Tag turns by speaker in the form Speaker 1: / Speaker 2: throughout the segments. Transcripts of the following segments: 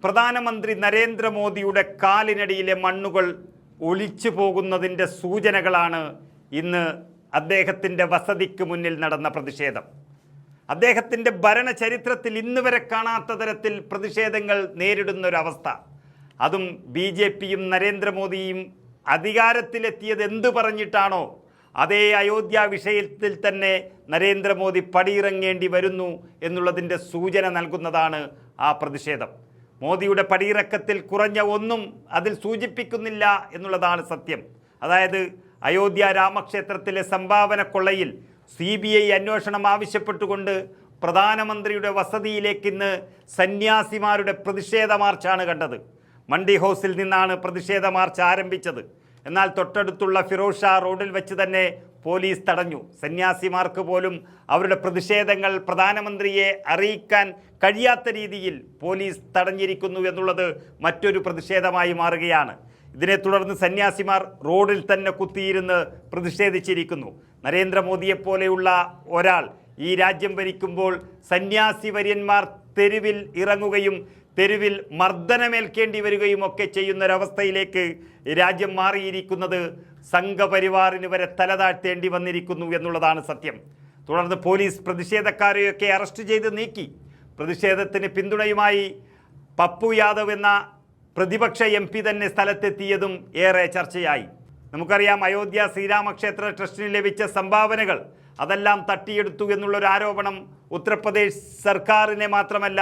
Speaker 1: പ്രധാനമന്ത്രി നരേന്ദ്രമോദിയുടെ കാലിനടിയിലെ മണ്ണുകൾ ഒലിച്ചു പോകുന്നതിൻ്റെ സൂചനകളാണ് ഇന്ന് അദ്ദേഹത്തിൻ്റെ വസതിക്ക് മുന്നിൽ നടന്ന പ്രതിഷേധം. അദ്ദേഹത്തിൻ്റെ ഭരണചരിത്രത്തിൽ ഇന്ന് വരെ കാണാത്ത തരത്തിൽ പ്രതിഷേധങ്ങൾ നേരിടുന്നൊരവസ്ഥ. അതും BJPയും നരേന്ദ്രമോദിയും അധികാരത്തിലെത്തിയത് എന്തു പറഞ്ഞിട്ടാണോ അതേ അയോധ്യ വിഷയത്തിൽ തന്നെ നരേന്ദ്രമോദി പടിയിറങ്ങേണ്ടി വരുന്നു എന്നുള്ളതിൻ്റെ സൂചന നൽകുന്നതാണ് ആ പ്രതിഷേധം. മോദിയുടെ പടിയിറക്കത്തിൽ കുറഞ്ഞ ഒന്നും അതിൽ സൂചിപ്പിക്കുന്നില്ല എന്നുള്ളതാണ് സത്യം. അതായത് അയോധ്യ രാമക്ഷേത്രത്തിലെ സംഭാവന കൊള്ളയിൽ CBI അന്വേഷണം ആവശ്യപ്പെട്ടുകൊണ്ട് പ്രധാനമന്ത്രിയുടെ വസതിയിലേക്ക് ഇന്ന് സന്യാസിമാരുടെ പ്രതിഷേധ മാർച്ചാണ് കണ്ടത്. മണ്ഡി ഹൗസിൽ നിന്നാണ് പ്രതിഷേധ മാർച്ച് ആരംഭിച്ചത്. എന്നാൽ തൊട്ടടുത്തുള്ള ഫിറോസ് ഷാ റോഡിൽ വെച്ച് തന്നെ പോലീസ് തടഞ്ഞു. സന്യാസിമാർക്ക് പോലും അവരുടെ പ്രതിഷേധങ്ങൾ പ്രധാനമന്ത്രിയെ അറിയിക്കാൻ കഴിയാത്ത രീതിയിൽ പോലീസ് തടഞ്ഞിരിക്കുന്നു എന്നുള്ളത് മറ്റൊരു പ്രതിഷേധമായി മാറുകയാണ്. ഇതിനെ തുടർന്ന് സന്യാസിമാർ റോഡിൽ തന്നെ കുത്തിയിരുന്ന് പ്രതിഷേധിച്ചിരിക്കുന്നു. നരേന്ദ്രമോദിയെപ്പോലെയുള്ള ഒരാൾ ഈ രാജ്യം ഭരിക്കുമ്പോൾ സന്യാസി വര്യന്മാർ തെരുവിൽ ഇറങ്ങുകയും തെരുവിൽ മർദ്ദനമേൽക്കേണ്ടി വരികയും ഒക്കെ ചെയ്യുന്നൊരവസ്ഥയിലേക്ക് രാജ്യം മാറിയിരിക്കുന്നത് സംഘപരിവാറിന് വരെ തലതാഴ്ത്തേണ്ടി വന്നിരിക്കുന്നു എന്നുള്ളതാണ് സത്യം. തുടർന്ന് പോലീസ് പ്രതിഷേധക്കാരെയൊക്കെ അറസ്റ്റ് ചെയ്ത് നീക്കി. പ്രതിഷേധത്തിന് പിന്തുണയുമായി പപ്പു യാദവ് എന്ന പ്രതിപക്ഷ MP തന്നെ സ്ഥലത്തെത്തിയതും ഏറെ ചർച്ചയായി. നമുക്കറിയാം, അയോധ്യ ശ്രീരാമക്ഷേത്ര ട്രസ്റ്റിന് ലഭിച്ച സംഭാവനകൾ അതെല്ലാം തട്ടിയെടുത്തു എന്നുള്ളൊരു ആരോപണം ഉത്തർപ്രദേശ് സർക്കാരിനെ മാത്രമല്ല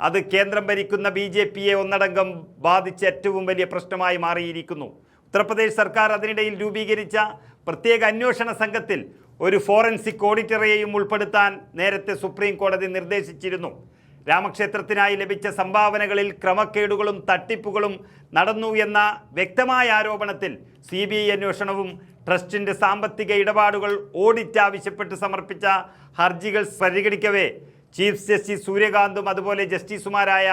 Speaker 1: അത് കേന്ദ്രം ഭരിക്കുന്ന BJPയെ ഒന്നടങ്കം ബാധിച്ച ഏറ്റവും വലിയ പ്രശ്നമായി മാറിയിരിക്കുന്നു. ഉത്തർപ്രദേശ് സർക്കാർ അതിനിടയിൽ രൂപീകരിച്ച പ്രത്യേക അന്വേഷണ സംഘത്തിൽ ഒരു ഫോറൻസിക് ഓഡിറ്ററെയും ഉൾപ്പെടുത്താൻ നേരത്തെ സുപ്രീം കോടതി നിർദ്ദേശിച്ചിരുന്നു. രാമക്ഷേത്രത്തിനായി ലഭിച്ച സംഭാവനകളിൽ ക്രമക്കേടുകളും തട്ടിപ്പുകളും നടന്നു എന്ന വ്യക്തമായ ആരോപണത്തിൽ CBI അന്വേഷണവും ട്രസ്റ്റിൻ്റെ സാമ്പത്തിക ഇടപാടുകൾ ഓഡിറ്റ് ആവശ്യപ്പെട്ട് സമർപ്പിച്ച ഹർജികൾ പരിഗണിക്കവേ ചീഫ് ജസ്റ്റിസ് സൂര്യകാന്തും അതുപോലെ ജസ്റ്റിസുമാരായ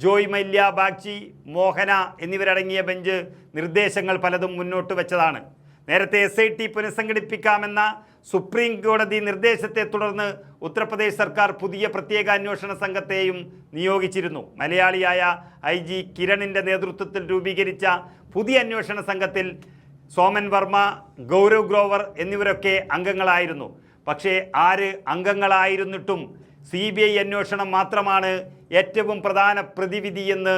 Speaker 1: ജോയ് മല്യ, ബാഗ്ചി, മോഹന എന്നിവരടങ്ങിയ ബെഞ്ച് നിർദ്ദേശങ്ങൾ പലതും മുന്നോട്ട് വെച്ചതാണ്. നേരത്തെ SIT പുനഃസംഘടിപ്പിക്കാമെന്ന സുപ്രീം കോടതി നിർദ്ദേശത്തെ തുടർന്ന് ഉത്തർപ്രദേശ് സർക്കാർ പുതിയ പ്രത്യേക അന്വേഷണ സംഘത്തെയും നിയോഗിച്ചിരുന്നു. മലയാളിയായ IG കിരണിൻ്റെ നേതൃത്വത്തിൽ രൂപീകരിച്ച പുതിയ അന്വേഷണ സംഘത്തിൽ സോമൻ വർമ്മ, ഗൗരവ് ഗ്രോവർ എന്നിവരൊക്കെ അംഗങ്ങളായിരുന്നു. പക്ഷേ ആര് അംഗങ്ങളായിരുന്നിട്ടും CBI അന്വേഷണം മാത്രമാണ് ഏറ്റവും പ്രധാന പ്രതിവിധിയെന്ന്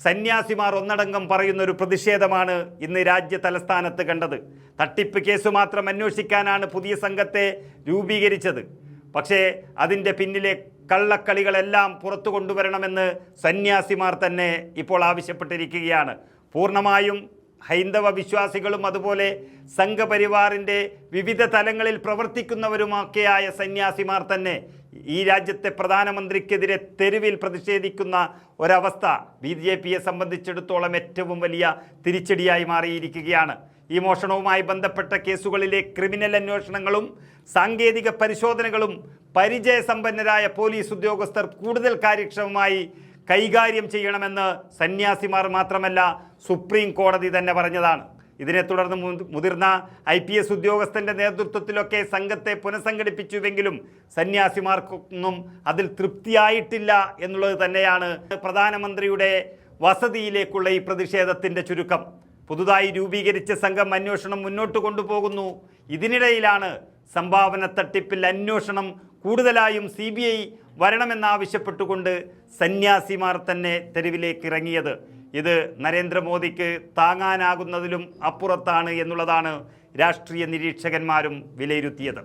Speaker 1: സന്യാസിമാർ ഒന്നടങ്കം പറയുന്നൊരു പ്രതിഷേധമാണ് ഇന്ന് രാജ്യ തലസ്ഥാനത്ത് കണ്ടത്. തട്ടിപ്പ് കേസ് മാത്രം അന്വേഷിക്കാനാണ് പുതിയ സംഘത്തെ രൂപീകരിച്ചത്. പക്ഷേ അതിൻ്റെ പിന്നിലെ കള്ളക്കളികളെല്ലാം പുറത്തു കൊണ്ടുവരണമെന്ന് സന്യാസിമാർ തന്നെ ഇപ്പോൾ ആവശ്യപ്പെട്ടിരിക്കുകയാണ്. പൂർണ്ണമായും ഹൈന്ദവ വിശ്വാസികളും അതുപോലെ സംഘപരിവാറിൻ്റെ വിവിധ തലങ്ങളിൽ പ്രവർത്തിക്കുന്നവരുമൊക്കെയായ സന്യാസിമാർ തന്നെ ഈ രാജ്യത്തെ പ്രധാനമന്ത്രിക്കെതിരെ തെരുവിൽ പ്രതിഷേധിക്കുന്ന ഒരവസ്ഥ BJPയെ സംബന്ധിച്ചിടത്തോളം ഏറ്റവും വലിയ തിരിച്ചടിയായി മാറിയിരിക്കുകയാണ്. ഈ മോഷണവുമായി ബന്ധപ്പെട്ട കേസുകളിലെ ക്രിമിനൽ അന്വേഷണങ്ങളും സാങ്കേതിക പരിശോധനകളും പരിചയസമ്പന്നരായ പോലീസ് ഉദ്യോഗസ്ഥർ കൂടുതൽ കാര്യക്ഷമമായി കൈകാര്യം ചെയ്യണമെന്ന് സന്യാസിമാർ മാത്രമല്ല സുപ്രീം കോടതി തന്നെ പറഞ്ഞതാണ്. ഇതിനെ തുടർന്ന് മുതിർന്ന IPS ഉദ്യോഗസ്ഥൻ്റെ നേതൃത്വത്തിലൊക്കെ സംഘത്തെ പുനഃസംഘടിപ്പിച്ചുവെങ്കിലും സന്യാസിമാർക്കൊന്നും അതിൽ തൃപ്തിയായിട്ടില്ല എന്നുള്ളത് തന്നെയാണ് പ്രധാനമന്ത്രിയുടെ വസതിയിലേക്കുള്ള ഈ പ്രതിഷേധത്തിൻ്റെ ചുരുക്കം. പുതുതായി രൂപീകരിച്ച സംഘം അന്വേഷണം മുന്നോട്ട് കൊണ്ടുപോകുന്നു. ഇതിനിടയിലാണ് സംഭാവന തട്ടിപ്പിൽ അന്വേഷണം കൂടുതലായും CBI വരണമെന്നാവശ്യപ്പെട്ടുകൊണ്ട് സന്യാസിമാർ തന്നെ തെരുവിലേക്ക് ഇറങ്ങിയത്. ഇത് നരേന്ദ്രമോദിക്ക് താങ്ങാനാകുന്നതിലും അപ്പുറത്താണ് എന്നുള്ളതാണ് രാഷ്ട്രീയ നിരീക്ഷകന്മാരും വിലയിരുത്തിയത്.